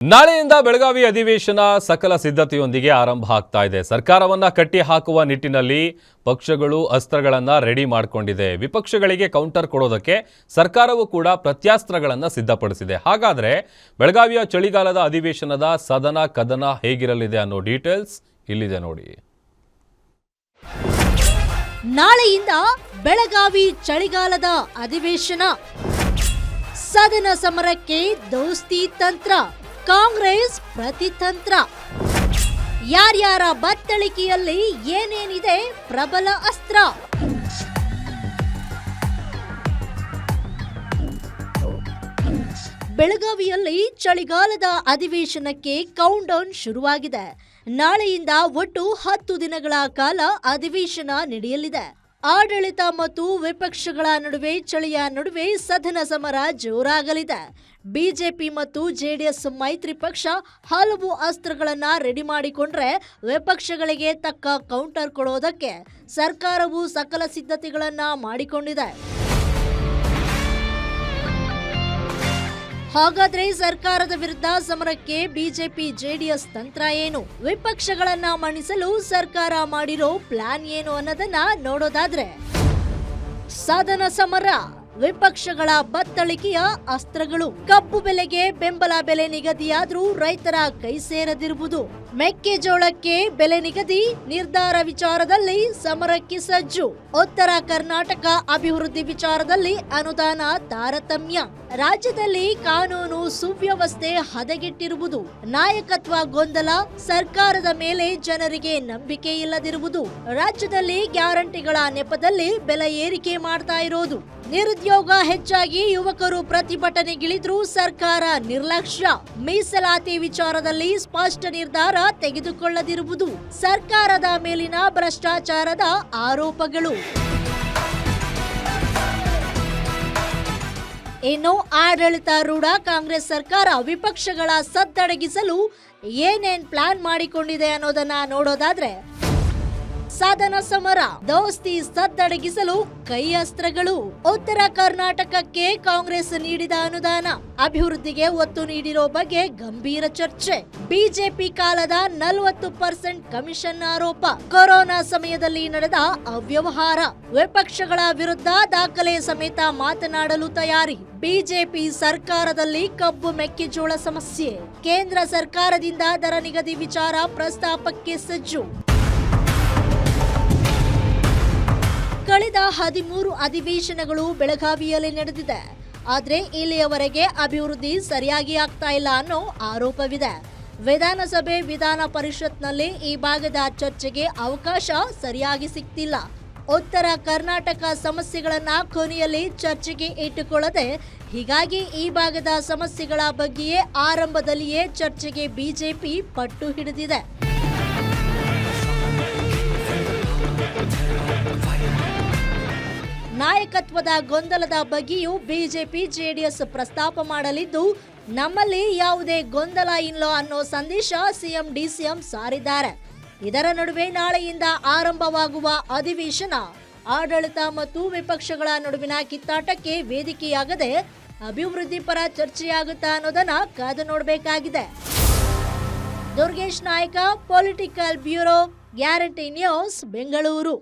ನಾಳೆಯಿಂದ ಬೆಳಗಾವಿ ಅಧಿವೇಶನ ಸಕಲ ಸಿದ್ಧತೆಯೊಂದಿಗೆ ಆರಂಭ ಆಗ್ತಾ ಇದೆ. ಸರ್ಕಾರವನ್ನ ಕಟ್ಟಿ ಹಾಕುವ ನಿಟ್ಟಿನಲ್ಲಿ ಪಕ್ಷಗಳು ಅಸ್ತ್ರಗಳನ್ನು ರೆಡಿ ಮಾಡಿಕೊಂಡಿದೆ. ವಿಪಕ್ಷಗಳಿಗೆ ಕೌಂಟರ್ ಕೊಡೋದಕ್ಕೆ ಸರ್ಕಾರವು ಕೂಡ ಪ್ರತ್ಯಾಸ್ತ್ರಗಳನ್ನು ಸಿದ್ಧಪಡಿಸಿದೆ. ಹಾಗಾದ್ರೆ ಬೆಳಗಾವಿಯ ಚಳಿಗಾಲದ ಅಧಿವೇಶನದ ಸದನ ಕದನ ಹೇಗಿರಲಿದೆ ಅನ್ನೋ ಡೀಟೇಲ್ಸ್ ಇಲ್ಲಿದೆ ನೋಡಿ. ನಾಳೆಯಿಂದ ಬೆಳಗಾವಿ ಚಳಿಗಾಲದ ಅಧಿವೇಶನ, ಸದನ ಸಮರಕ್ಕೆ ದೋಸ್ತಿ ತಂತ್ರ, ಕಾಂಗ್ರೆಸ್ ಪ್ರತಿತಂತ್ರ. ಯಾರ್ಯಾರ ಬತ್ತಳಿಕೆಯಲ್ಲಿ ಏನೇನಿದೆ ಪ್ರಬಲ ಅಸ್ತ್ರ? ಬೆಳಗಾವಿಯಲ್ಲಿ ಚಳಿಗಾಲದ ಅಧಿವೇಶನಕ್ಕೆ ಕೌಂಟ್ ಡೌನ್ ಶುರುವಾಗಿದೆ. ನಾಳೆಯಿಂದ ಒಟ್ಟು 10 ದಿನಗಳ ಕಾಲ ಅಧಿವೇಶನ ನಡೆಯಲಿದೆ. ಆಡಳಿತ ಮತ್ತು ವಿಪಕ್ಷಗಳ ನಡುವೆ ಚಳಿಯ ನಡುವೆ ಸದನ ಸಮರ ಜೋರಾಗಲಿದೆ. ಬಿಜೆಪಿ ಮತ್ತು ಜೆಡಿಎಸ್ ಮೈತ್ರಿ ಪಕ್ಷ ಹಲವು ಅಸ್ತ್ರಗಳನ್ನ ರೆಡಿ ಮಾಡಿಕೊಂಡ್ರೆ ವಿಪಕ್ಷಗಳಿಗೆ ತಕ್ಕ ಕೌಂಟರ್ ಕೊಡೋದಕ್ಕೆ ಸರ್ಕಾರವು ಸಕಲ ಸಿದ್ಧತೆಗಳನ್ನ ಮಾಡಿಕೊಂಡಿದೆ. ಹಾಗಾದ್ರೆ ಸರ್ಕಾರದ ವಿರುದ್ಧ ಸಮರಕ್ಕೆ ಬಿಜೆಪಿ ಜೆಡಿಎಸ್ ತಂತ್ರ ಏನು? ವಿಪಕ್ಷಗಳನ್ನ ಮಣಿಸಲು ಸರ್ಕಾರ ಮಾಡಿರೋ ಪ್ಲಾನ್ ಏನು ಅನ್ನೋದನ್ನ ನೋಡೋದಾದ್ರೆ, ಸದನ ಸಮರ, ವಿಪಕ್ಷಗಳ ಬತ್ತಳಿಕೆಯ ಅಸ್ತ್ರಗಳು. ಕಬ್ಬು ಬೆಲೆಗೆ ಬೆಂಬಲ ಬೆಲೆ ನಿಗದಿಯಾದ್ರೂ ರೈತರ ಕೈ ಸೇರದಿರುವುದು. ಮೆಕ್ಕೆಜೋಳಕ್ಕೆ ಬೆಲೆ ನಿಗದಿ ನಿರ್ಧಾರ ವಿಚಾರದಲ್ಲಿ ಸಮರಕ್ಕೆ ಸಜ್ಜು. ಉತ್ತರ ಕರ್ನಾಟಕ ಅಭಿವೃದ್ಧಿ ವಿಚಾರದಲ್ಲಿ ಅನುದಾನ ತಾರತಮ್ಯ. ರಾಜ್ಯದಲ್ಲಿ ಕಾನೂನು ಸುವ್ಯವಸ್ಥೆ ಹದಗೆಟ್ಟಿರುವುದು. ನಾಯಕತ್ವ ಗೊಂದಲ, ಸರ್ಕಾರದ ಮೇಲೆ ಜನರಿಗೆ ನಂಬಿಕೆ ಇಲ್ಲದಿರುವುದು. ರಾಜ್ಯದಲ್ಲಿ ಗ್ಯಾರಂಟಿಗಳ ನೆಪದಲ್ಲಿ ಬೆಲೆ ಏರಿಕೆ ಮಾಡ್ತಾ ಇರೋದು. ನಿರುದ್ಯೋಗ ಹೆಚ್ಚಾಗಿ ಯುವಕರು ಪ್ರತಿಭಟನೆಗಿಳಿದ್ರೂ ಸರ್ಕಾರ ನಿರ್ಲಕ್ಷ್ಯ. ಮೀಸಲಾತಿ ವಿಚಾರದಲ್ಲಿ ಸ್ಪಷ್ಟ ನಿರ್ಧಾರ ತೆಗೆದುಕೊಳ್ಳದಿರುವುದು. ಸರ್ಕಾರದ ಮೇಲಿನ ಭ್ರಷ್ಟಾಚಾರದ ಆರೋಪಗಳು. ಇನ್ನು ಆಡಳಿತಾರೂಢ ಕಾಂಗ್ರೆಸ್ ಸರ್ಕಾರ ವಿಪಕ್ಷಗಳ ಸದ್ದಡಗಿಸಲು ಏನೇನ್ ಪ್ಲಾನ್ ಮಾಡಿಕೊಂಡಿದೆ ಅನ್ನೋದನ್ನ ನೋಡೋದಾದ್ರೆ, ಸದನ ಸಮರ, ದೋಸ್ತಿ ಸದ್ದಡಗಿಸಲು ಕೈ ಅಸ್ತ್ರಗಳು. ಉತ್ತರ ಕರ್ನಾಟಕಕ್ಕೆ ಕಾಂಗ್ರೆಸ್ ನೀಡಿದ ಅನುದಾನ, ಅಭಿವೃದ್ಧಿಗೆ ಒತ್ತು ನೀಡಿರೋ ಬಗ್ಗೆ ಗಂಭೀರ ಚರ್ಚೆ. ಬಿಜೆಪಿ ಕಾಲದ 40% ಕಮಿಷನ್ ಆರೋಪ. ಕೊರೋನಾ ಸಮಯದಲ್ಲಿ ನಡೆದ ಅವ್ಯವಹಾರ. ವಿಪಕ್ಷಗಳ ವಿರುದ್ಧ ದಾಖಲೆ ಸಮೇತ ಮಾತನಾಡಲು ತಯಾರಿ. ಬಿಜೆಪಿ ಸರ್ಕಾರದಲ್ಲಿ ಕಬ್ಬು ಮೆಕ್ಕೆಜೋಳ ಸಮಸ್ಯೆ. ಕೇಂದ್ರ ಸರ್ಕಾರದಿಂದ ದರ ನಿಗದಿ ವಿಚಾರ ಪ್ರಸ್ತಾಪಕ್ಕೆ ಸಜ್ಜು. ಕಳೆದ 13 ಅಧಿವೇಶನಗಳು ಬೆಳಗಾವಿಯಲ್ಲಿ ನಡೆದಿದೆ. ಆದ್ರೆ ಇಲ್ಲಿಯವರೆಗೆ ಅಭಿವೃದ್ಧಿ ಸರಿಯಾಗಿ ಆಗ್ತಾ ಇಲ್ಲ ಅನ್ನೋ ಆರೋಪವಿದೆ. ವಿಧಾನಸಭೆ ವಿಧಾನ ಪರಿಷತ್ನಲ್ಲಿ ಈ ಭಾಗದ ಚರ್ಚೆಗೆ ಅವಕಾಶ ಸರಿಯಾಗಿ ಸಿಗ್ತಿಲ್ಲ. ಉತ್ತರ ಕರ್ನಾಟಕ ಸಮಸ್ಯೆಗಳನ್ನ ಕೊನೆಯಲ್ಲಿ ಚರ್ಚೆಗೆ ಇಟ್ಟುಕೊಳ್ಳದೆ, ಹೀಗಾಗಿ ಈ ಭಾಗದ ಸಮಸ್ಯೆಗಳ ಬಗ್ಗೆಯೇ ಆರಂಭದಲ್ಲಿಯೇ ಚರ್ಚೆಗೆ ಬಿಜೆಪಿ ಪಟ್ಟು ಹಿಡಿದಿದೆ. ನಾಯಕತ್ವದ ಗೊಂದಲದ ಬಗ್ಗೆಯೂ ಬಿಜೆಪಿ ಜೆಡಿಎಸ್ ಪ್ರಸ್ತಾಪ ಮಾಡಲಿದ್ದು, ನಮ್ಮಲ್ಲಿ ಯಾವುದೇ ಗೊಂದಲ ಇಲ್ಲ ಅನ್ನೋ ಸಂದೇಶ ಸಿಎಂ ಡಿಸಿಎಂ ಸಾರಿದ್ದಾರೆ. ಇದರ ನಡುವೆ ನಾಳೆಯಿಂದ ಆರಂಭವಾಗುವ ಅಧಿವೇಶನ ಆಡಳಿತ ಮತ್ತು ವಿಪಕ್ಷಗಳ ನಡುವಿನ ಕಿತ್ತಾಟಕ್ಕೆ ವೇದಿಕೆಯಾಗದೆ ಅಭಿವೃದ್ಧಿ ಪರ ಚರ್ಚೆಯಾಗುತ್ತಾ ಅನ್ನೋದನ್ನ ಕಾದು ನೋಡಬೇಕಾಗಿದೆ. Durgesh Naik, political bureau, guarantee news, Bengaluru.